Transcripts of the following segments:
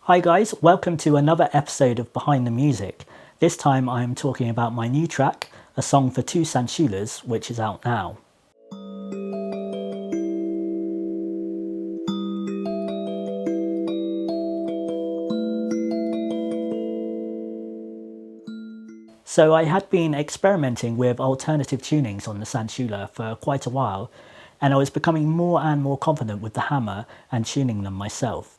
Hi guys, welcome to another episode of Behind the Music. This time I'm talking about my new track, a song for two Sansulas, which is out now. So I had been experimenting with alternative tunings on the Sansula for quite a while, and I was becoming more and more confident with the hammer and tuning them myself.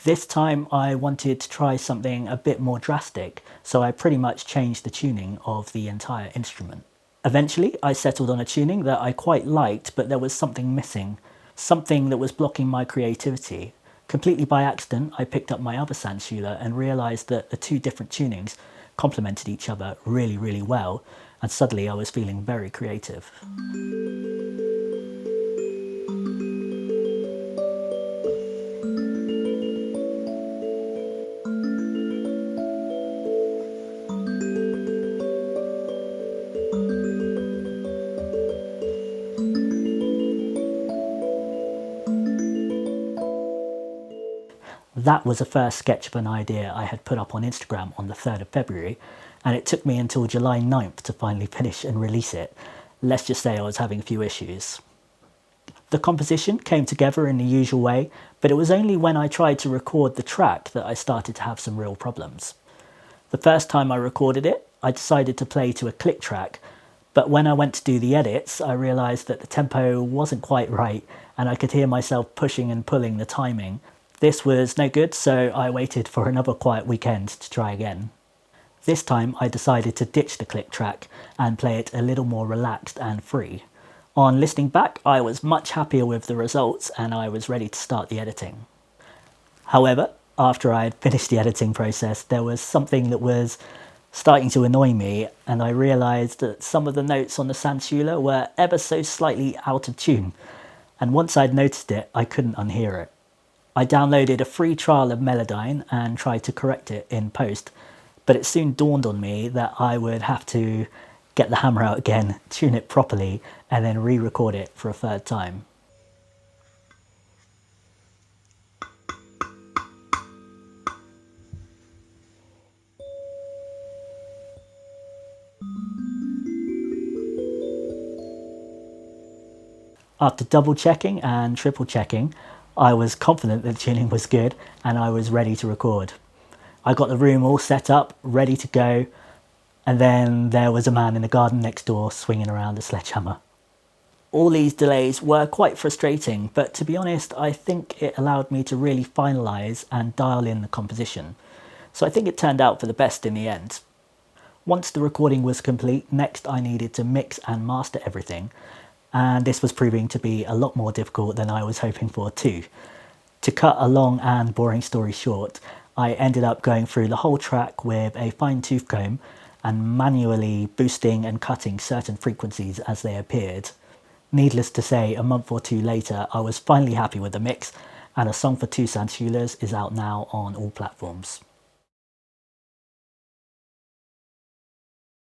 This time I wanted to try something a bit more drastic, so I pretty much changed the tuning of the entire instrument. Eventually I settled on a tuning that I quite liked, but there was something missing, something that was blocking my creativity. Completely by accident I picked up my other Sansula and realised that the two different tunings complemented each other really well, and suddenly I was feeling very creative. That was the first sketch of an idea I had put up on Instagram on the 3rd of February, and it took me until July 9th to finally finish and release it. Let's just say I was having a few issues. The composition came together in the usual way, but it was only when I tried to record the track that I started to have some real problems. The first time I recorded it, I decided to play to a click track, but when I went to do the edits, I realised that the tempo wasn't quite right, and I could hear myself pushing and pulling the timing. This was no good, so I waited for another quiet weekend to try again. This time I decided to ditch the click track and play it a little more relaxed and free. On listening back, I was much happier with the results and I was ready to start the editing. However, after I had finished the editing process, there was something that was starting to annoy me, and I realised that some of the notes on the Sansula were ever so slightly out of tune, and once I'd noticed it, I couldn't unhear it. I downloaded a free trial of Melodyne and tried to correct it in post, but it soon dawned on me that I would have to get the hammer out again, tune it properly, and then re-record it for a third time. After double checking and triple checking, I was confident that the tuning was good and I was ready to record. I got the room all set up, ready to go, and then there was a man in the garden next door swinging around a sledgehammer. All these delays were quite frustrating, but to be honest, I think it allowed me to really finalise and dial in the composition. So I think it turned out for the best in the end. Once the recording was complete, next I needed to mix and master everything, and this was proving to be a lot more difficult than I was hoping for too. To cut a long and boring story short, I ended up going through the whole track with a fine tooth comb and manually boosting and cutting certain frequencies as they appeared. Needless to say, a month or two later, I was finally happy with the mix, and A Song for Two Sansulas is out now on all platforms.